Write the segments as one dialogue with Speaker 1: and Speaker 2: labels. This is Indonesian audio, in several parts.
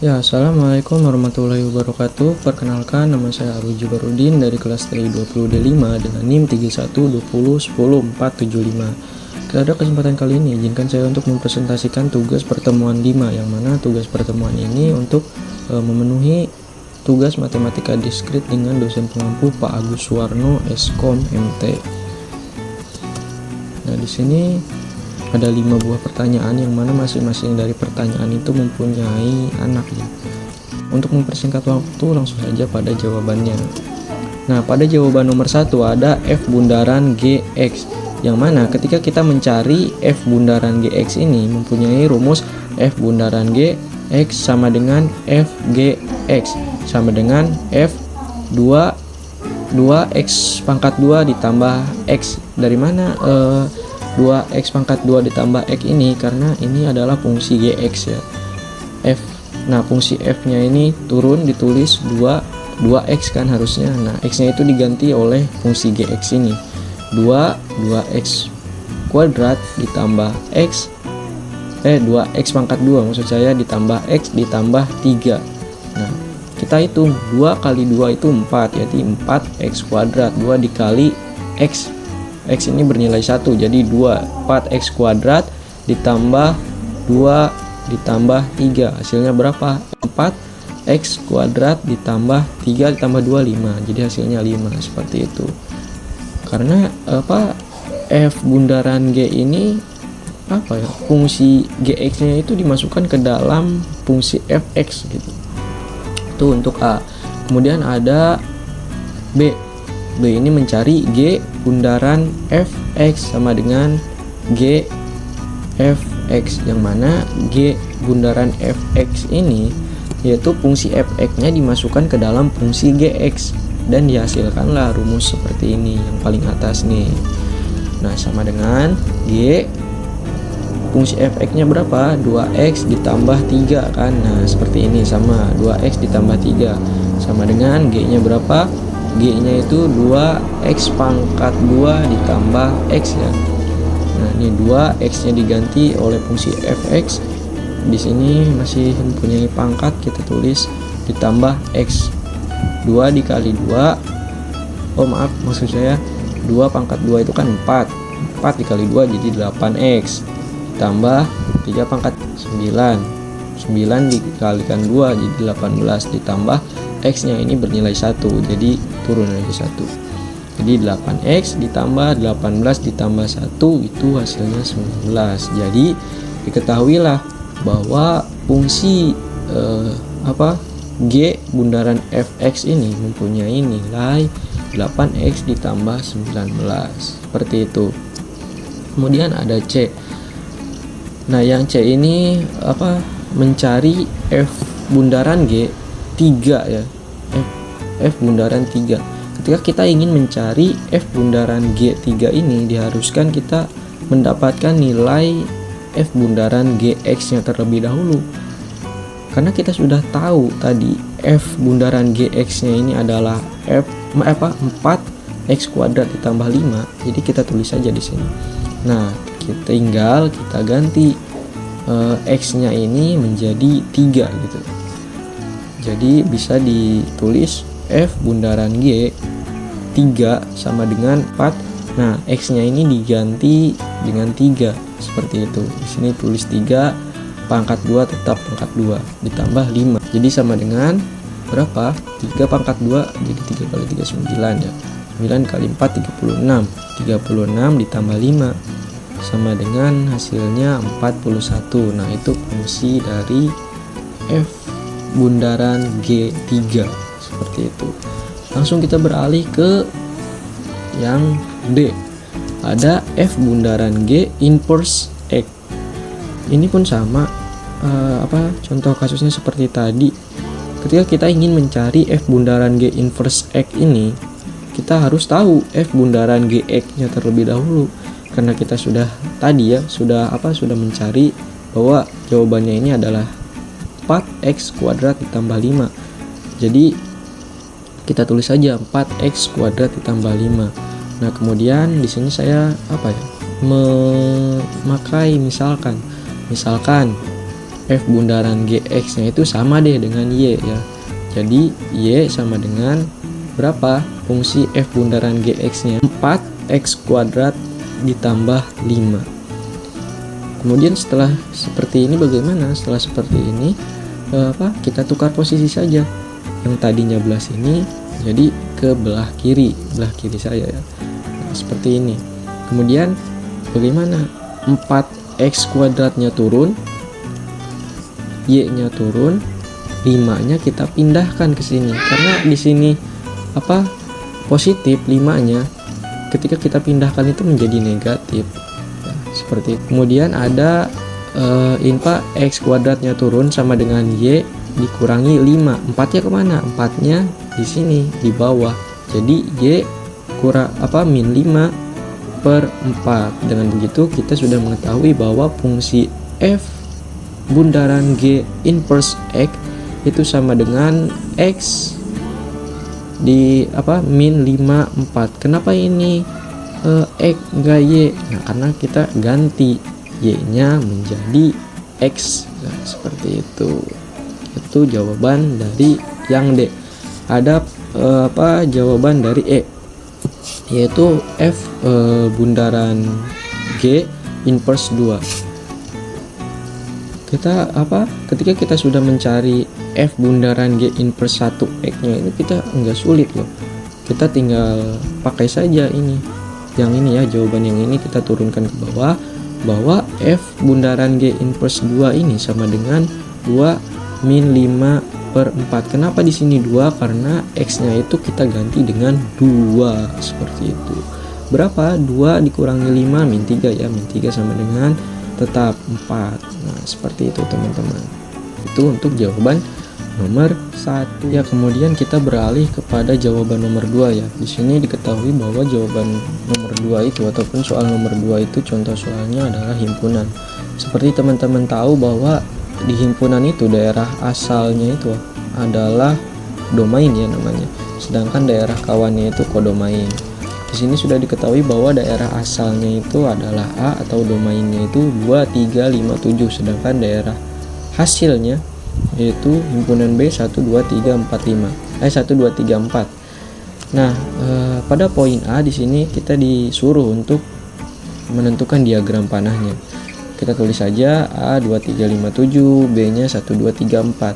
Speaker 1: Ya, assalamualaikum warahmatullahi wabarakatuh. Perkenalkan, nama saya Aruji Barudin dari kelas TI 20D5 dengan NIM 3120100475. Pada kesempatan kali ini, izinkan saya untuk mempresentasikan tugas pertemuan 5, yang mana tugas pertemuan ini untuk memenuhi tugas matematika diskrit dengan dosen pengampu Pak Agus Suwarno, Eskom MT. Nah, di sini ada 5 buah pertanyaan yang mana masing-masing dari pertanyaan itu mempunyai anak ya. Untuk mempersingkat waktu, langsung saja pada jawabannya. Nah, pada jawaban nomor 1 ada F bundaran GX, yang mana ketika kita mencari F bundaran GX ini mempunyai rumus F bundaran GX sama dengan FGX sama dengan F 2x pangkat 2 ditambah X. Dari mana 2x pangkat 2 ditambah X ini? Karena ini adalah fungsi GX ya, F. Nah, fungsi F nya ini turun ditulis 2x kan harusnya. Nah, X nya itu diganti oleh fungsi GX ini, 2x kuadrat ditambah X 2x pangkat 2 maksud saya ditambah X ditambah 3. Nah, kita hitung 2 kali 2 itu 4, jadi 4x kuadrat. 2 dikali X ini bernilai 1, jadi 4x kuadrat ditambah 2 ditambah 3, hasilnya berapa? 4x kuadrat ditambah 3 ditambah 2, 5, jadi hasilnya 5, seperti itu. Karena F bundaran G ini fungsi GX nya itu dimasukkan ke dalam fungsi fx gitu. Itu untuk A. Kemudian ada B ini mencari G bundaran fx sama dengan G fx, yang mana G bundaran fx ini yaitu fungsi fx nya dimasukkan ke dalam fungsi gx dan dihasilkanlah rumus seperti ini yang paling atas nih. Nah, sama dengan G fungsi fx nya berapa? 2x ditambah 3 kan. Nah, seperti ini, sama 2x ditambah 3 sama dengan G nya berapa? G nya itu 2x pangkat 2 ditambah X ya. Nah, ini 2x nya diganti oleh fungsi fx. Di sini masih mempunyai pangkat, kita tulis ditambah X. 2 dikali 2, maksud saya 2 pangkat 2 itu kan 4 dikali 2 jadi 8x ditambah 3 pangkat 9 dikalikan 2 jadi 18 ditambah X nya ini bernilai 1, jadi turun lagi 1, jadi 8x ditambah 18 ditambah 1 itu hasilnya 19. Jadi diketahuilah bahwa fungsi G bundaran fx ini mempunyai nilai 8x ditambah 19, seperti itu. Kemudian ada C. Nah, yang C ini mencari F bundaran G 3 ya. F bundaran 3. Ketika kita ingin mencari F bundaran G3 ini, diharuskan kita mendapatkan nilai F bundaran GX nya terlebih dahulu. Karena kita sudah tahu tadi F bundaran GX nya ini adalah 4x kuadrat ditambah 5. Jadi kita tulis saja di sini. Nah, kita ganti X nya ini menjadi 3 gitu. Jadi bisa ditulis F bundaran G 3 sama dengan 4. Nah, X nya ini diganti dengan 3 seperti itu. Di sini tulis 3 pangkat 2 tetap pangkat 2 ditambah 5. Jadi sama dengan berapa? 3 pangkat 2 jadi 3 kali 3 9 ya. 9 kali 4 36. 36 ditambah 5 sama dengan hasilnya 41. Nah, itu fungsi dari F bundaran G3 seperti itu. Langsung kita beralih ke yang D. Ada F bundaran G inverse X. Ini pun sama, contoh kasusnya seperti tadi. Ketika kita ingin mencari F bundaran G inverse X ini, kita harus tahu F bundaran GX nya terlebih dahulu. Karena kita sudah mencari bahwa jawabannya ini adalah 4x kuadrat ditambah 5. Jadi kita tulis saja 4x kuadrat ditambah 5. Nah, kemudian di sini saya memakai misalkan F bundaran GX nya itu sama deh dengan Y ya. Jadi Y sama dengan berapa? Fungsi F bundaran GX nya 4x kuadrat ditambah 5. Kemudian setelah seperti ini bagaimana? Setelah seperti ini kita tukar posisi saja. Yang tadinya belah sini jadi ke belah kiri saya ya. Nah, seperti ini. Kemudian bagaimana? 4x kuadratnya turun, Y-nya turun, 5-nya kita pindahkan ke sini. Karena di sini positif 5-nya, ketika kita pindahkan itu menjadi negatif. Nah, seperti itu. Kemudian ada X kuadratnya turun sama dengan Y dikurangi 5. 4-nya kemana? 4-nya di sini di bawah. Jadi Y min 5 per 4. Dengan begitu kita sudah mengetahui bahwa fungsi F bundaran G inverse X itu sama dengan X di min 5 4. Kenapa ini X enggak Y? Nah, karena kita ganti Y-nya menjadi X. Nah, seperti itu. Itu jawaban dari yang D. Ada jawaban dari E, yaitu F bundaran G inverse 2. Ketika kita sudah mencari F bundaran G inverse 1x nya itu kita enggak sulit loh. Kita tinggal pakai saja ini. Yang ini ya, jawaban yang ini kita turunkan ke bawah, bahwa F bundaran G inverse 2 ini sama dengan 2 min 5 per 4. Kenapa di sini 2? Karena X-nya itu kita ganti dengan 2 seperti itu. Berapa? 2 dikurangi 5 min 3 ya. Min 3 sama dengan tetap 4. Nah, seperti itu teman-teman. Itu untuk jawaban nomor 1. Ya, kemudian kita beralih kepada jawaban nomor 2 ya. Di sini diketahui bahwa jawaban nomor 2 itu ataupun soal nomor 2 itu contoh soalnya adalah himpunan. Seperti teman-teman tahu bahwa di himpunan itu daerah asalnya itu adalah domain ya namanya, sedangkan daerah kawannya itu kodomain. Di sini sudah diketahui bahwa daerah asalnya itu adalah A atau domainnya itu 2, 3, 5, 7, sedangkan daerah hasilnya yaitu himpunan B 1, 2, 3, 4, 5. 1, 2, 3, 4. Nah, pada poin A di sini kita disuruh untuk menentukan diagram panahnya. Kita tulis saja A 2, 3, 5, 7, B-nya 1, 2, 3, 4.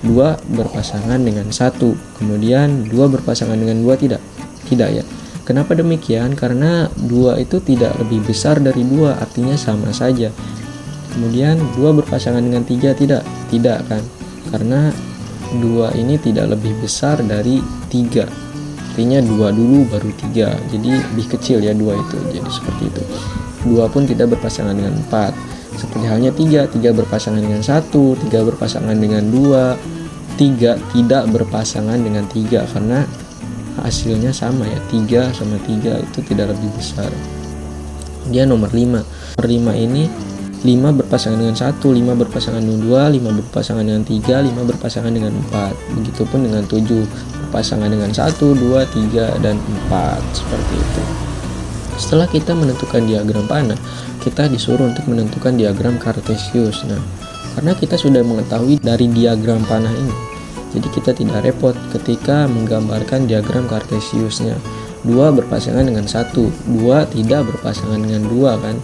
Speaker 1: 2 berpasangan dengan 1. Kemudian 2 berpasangan dengan 2 tidak? Tidak ya. Kenapa demikian? Karena 2 itu tidak lebih besar dari 2, artinya sama saja. Kemudian 2 berpasangan dengan 3 tidak? Tidak kan? Karena 2 ini tidak lebih besar dari 3. Artinya 2 dulu baru 3. Jadi lebih kecil ya 2 itu. Jadi seperti itu. 2 pun tidak berpasangan dengan 4. Seperti halnya 3 berpasangan dengan 1, 3 berpasangan dengan 2, 3 tidak berpasangan dengan 3 karena hasilnya sama ya, 3 sama 3 itu tidak lebih besar. Dia nomor 5. Nomor 5 ini 5 berpasangan dengan 1, 5 berpasangan dengan 2, 5 berpasangan dengan 3, 5 berpasangan dengan 4. Begitupun dengan 7 berpasangan dengan 1, 2, 3 dan 4. Seperti itu. Setelah kita menentukan diagram panah, kita disuruh untuk menentukan diagram Cartesius. Nah, karena kita sudah mengetahui dari diagram panah ini, jadi kita tidak repot ketika menggambarkan diagram Cartesiusnya. 2 berpasangan dengan 1, 2 tidak berpasangan dengan 2 kan.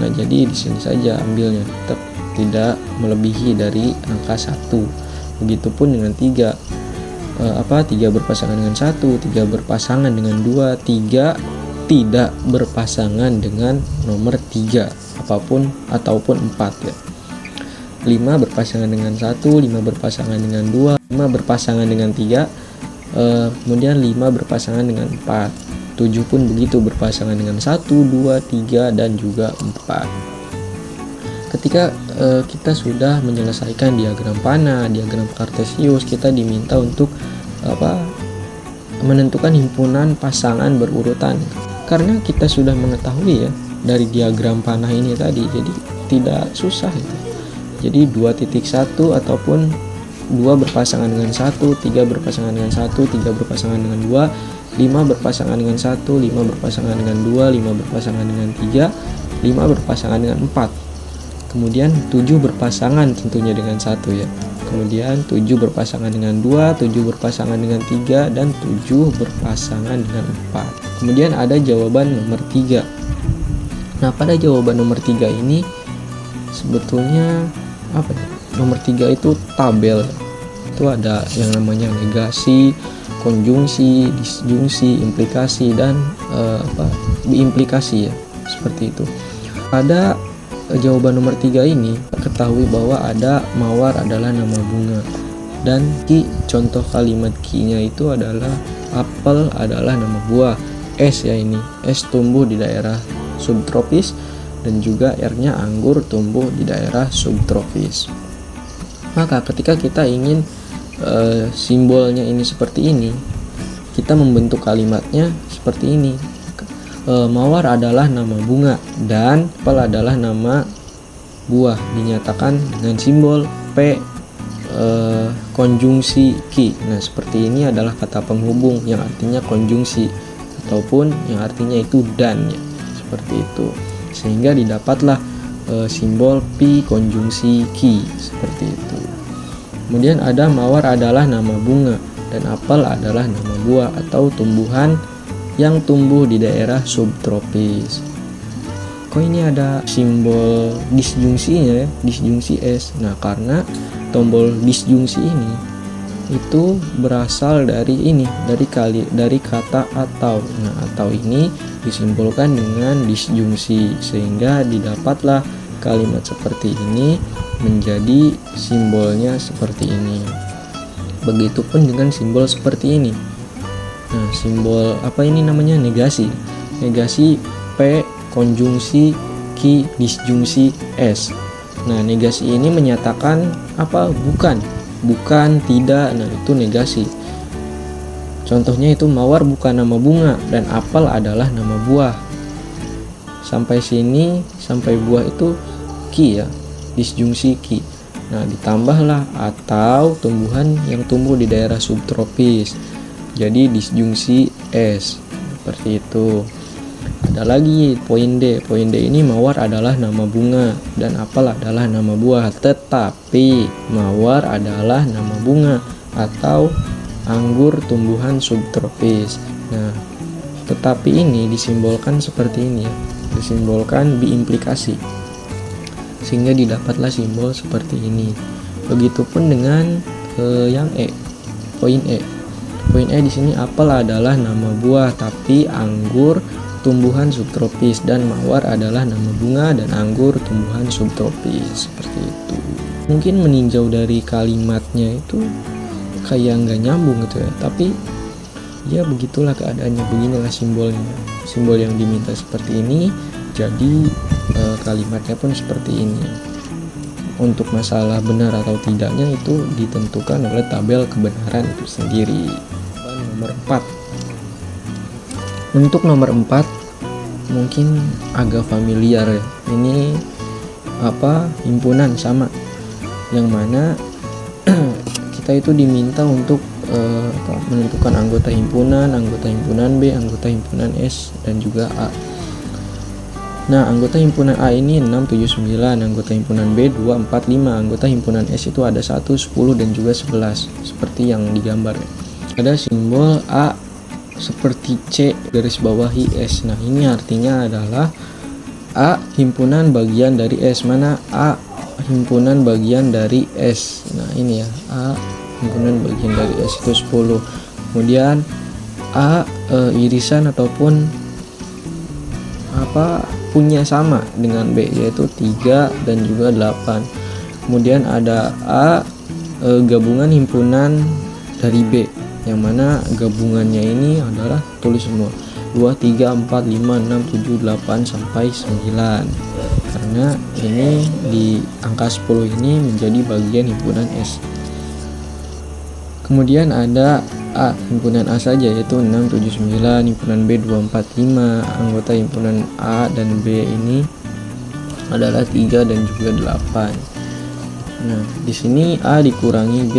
Speaker 1: Nah, jadi di sini saja ambilnya, tetap tidak melebihi dari angka 1. Begitupun dengan 3. 3 berpasangan dengan 1, 3 berpasangan dengan 2, 3 tidak berpasangan dengan nomor 3 apapun ataupun 4 ya. 5 berpasangan dengan 1, 5 berpasangan dengan 2, 5 berpasangan dengan 3, kemudian 5 berpasangan dengan 4. 7 pun begitu, berpasangan dengan 1, 2, 3 dan juga 4. Ketika kita sudah menyelesaikan diagram panah, diagram Cartesius, kita diminta untuk menentukan himpunan pasangan berurutan. Karena kita sudah mengetahui ya dari diagram panah ini tadi, jadi tidak susah itu. Jadi 2.1 ataupun 2 berpasangan dengan 1, 3 berpasangan dengan 1, 3 berpasangan dengan 2, 5 berpasangan dengan 1, 5 berpasangan dengan 2, 5 berpasangan dengan 3, 5 berpasangan dengan 4. Kemudian 7 berpasangan tentunya dengan 1 ya. Kemudian 7 berpasangan dengan 2, 7 berpasangan dengan 3, dan 7 berpasangan dengan 4. Kemudian ada jawaban nomor 3. Nah, pada jawaban nomor 3 ini sebetulnya apa ya? Nomor 3 itu tabel. Itu ada yang namanya negasi, konjungsi, disjungsi, implikasi, dan biimplikasi ya. Seperti itu. Pada jawaban nomor 3 ini ketahui bahwa ada mawar adalah nama bunga, dan contoh kalimat nya itu adalah apel adalah nama buah, es ya, ini es tumbuh di daerah subtropis, dan juga R-nya anggur tumbuh di daerah subtropis. Maka ketika kita ingin simbolnya ini seperti ini, kita membentuk kalimatnya seperti ini. Mawar adalah nama bunga dan apel adalah nama buah, dinyatakan dengan simbol P konjungsi ki. Nah, seperti ini adalah kata penghubung yang artinya konjungsi ataupun yang artinya itu dan ya. Seperti itu. Sehingga didapatlah simbol pi konjungsi ki seperti itu. Kemudian ada mawar adalah nama bunga dan apel adalah nama buah atau tumbuhan yang tumbuh di daerah subtropis. Kok ini ada simbol disjungsinya ya, disjungsi S. Nah, karena tombol disjungsi ini itu berasal dari ini, dari kata atau. Nah, atau ini disimbolkan dengan disjungsi sehingga didapatlah kalimat seperti ini menjadi simbolnya seperti ini. Begitupun dengan simbol seperti ini. Nah, simbol apa ini namanya? Negasi. Negasi P konjungsi ki disjungsi S. Nah, negasi ini menyatakan apa? Bukan, tidak. Nah, itu negasi. Contohnya itu mawar bukan nama bunga dan apel adalah nama buah. Sampai sini, sampai buah itu ki ya, disjungsi ki. Nah, ditambahlah atau tumbuhan yang tumbuh di daerah subtropis. Jadi disjungsi S seperti itu. Ada lagi poin D. Poin D ini mawar adalah nama bunga dan apel adalah nama buah. Tetapi mawar adalah nama bunga atau anggur tumbuhan subtropis. Nah, tetapi ini disimbolkan seperti ini ya. Disimbolkan biimplikasi. Sehingga didapatlah simbol seperti ini. Begitupun dengan yang E. Poin E. Poin E di sini apel adalah nama buah, tapi anggur tumbuhan subtropis, dan mawar adalah nama bunga dan anggur tumbuhan subtropis. Seperti itu. Mungkin meninjau dari kalimatnya itu kayak nggak nyambung gitu ya, tapi ya begitulah keadaannya, beginilah simbolnya. Simbol yang diminta seperti ini, jadi kalimatnya pun seperti ini. Untuk masalah benar atau tidaknya itu ditentukan oleh tabel kebenaran itu sendiri. Nomor 4. Untuk nomor 4 mungkin agak familiar ya. Ini himpunan sama, yang mana kita itu diminta untuk menentukan anggota himpunan B, anggota himpunan S, dan juga A. Nah, anggota himpunan A ini 6, 7, 9, anggota himpunan B 2, 4, 5, anggota himpunan S itu ada 1, 10, dan juga 11, seperti yang digambar. Ada simbol A seperti C garis bawahi S. Nah, ini artinya adalah A himpunan bagian dari S. Mana A himpunan bagian dari S? Nah, ini ya, A himpunan bagian dari S itu 10. Kemudian A irisan ataupun punya sama dengan B, yaitu 3 dan juga 8. Kemudian ada A gabungan himpunan dari B, yang mana gabungannya ini adalah tulis semua 2, 3, 4, 5, 6, 7, 8 sampai 9, karena ini di angka 10 ini menjadi bagian himpunan S. Kemudian ada A himpunan A saja, yaitu 6, 7, 9, himpunan B 2, 4, 5. Anggota himpunan A dan B ini adalah 3 dan juga 8. Nah, di sini A dikurangi B.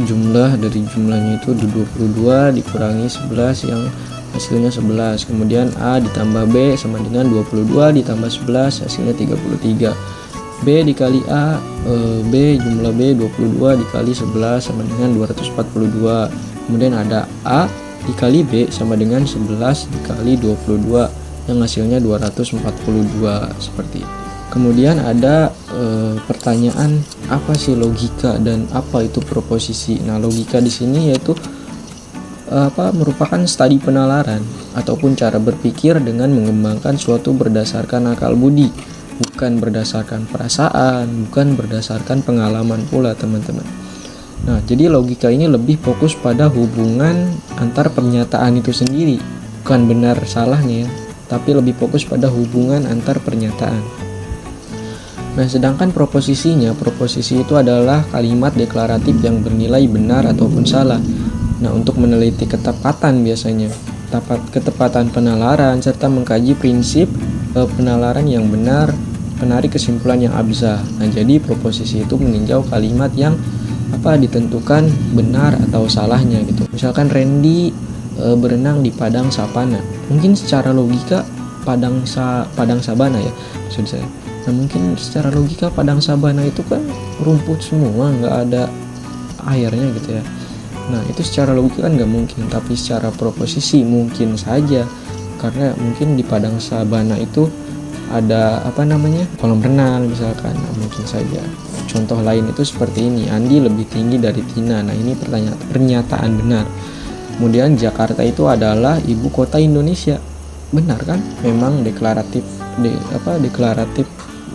Speaker 1: Jumlah dari jumlahnya itu 22 dikurangi 11 yang hasilnya 11. Kemudian A ditambah B sama dengan 22 ditambah 11 hasilnya 33. B dikali A, B jumlah B 22 dikali 11 sama dengan 242. Kemudian ada A dikali B sama dengan 11 dikali 22 yang hasilnya 242 seperti itu. Kemudian ada pertanyaan apa sih logika dan apa itu proposisi. Nah, logika di sini yaitu merupakan studi penalaran ataupun cara berpikir dengan mengembangkan suatu berdasarkan akal budi, bukan berdasarkan perasaan, bukan berdasarkan pengalaman pula teman-teman. Nah, jadi logika ini lebih fokus pada hubungan antar pernyataan itu sendiri, bukan benar salahnya, tapi lebih fokus pada hubungan antar pernyataan. Nah, sedangkan proposisi itu adalah kalimat deklaratif yang bernilai benar ataupun salah. Nah, untuk meneliti ketepatan biasanya, ketepatan penalaran serta mengkaji prinsip penalaran yang benar, menarik kesimpulan yang abzah. Nah, jadi proposisi itu meninjau kalimat yang ditentukan benar atau salahnya gitu. Misalkan Randy berenang di padang savana. Mungkin secara logika padang sabana ya maksud saya. Nah, mungkin secara logika padang sabana itu kan rumput semua, nggak ada airnya gitu ya. Nah, itu secara logika kan nggak mungkin, tapi secara proposisi mungkin saja, karena mungkin di padang sabana itu ada kolam renang misalkan. Nah, mungkin saja. Contoh lain itu seperti ini, Andi lebih tinggi dari Tina. Nah, ini pernyataan benar. Kemudian Jakarta itu adalah ibu kota Indonesia. Benar kan? Memang deklaratif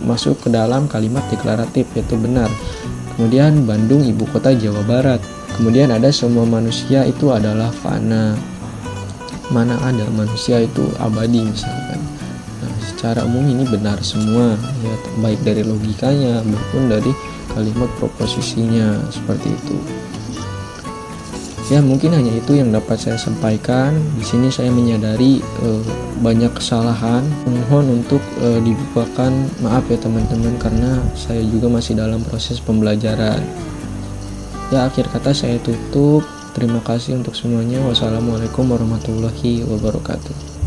Speaker 1: masuk ke dalam kalimat deklaratif, yaitu benar. Kemudian Bandung ibu kota Jawa Barat. Kemudian ada semua manusia itu adalah fana. Mana ada manusia itu abadi misalkan. Nah, secara umum ini benar semua ya, baik dari logikanya maupun dari kalimat proposisinya seperti itu. Ya, mungkin hanya itu yang dapat saya sampaikan. Di sini saya menyadari banyak kesalahan. Mohon untuk dibukakan maaf ya teman-teman, karena saya juga masih dalam proses pembelajaran. Ya, akhir kata saya tutup. Terima kasih untuk semuanya. Wassalamualaikum warahmatullahi wabarakatuh.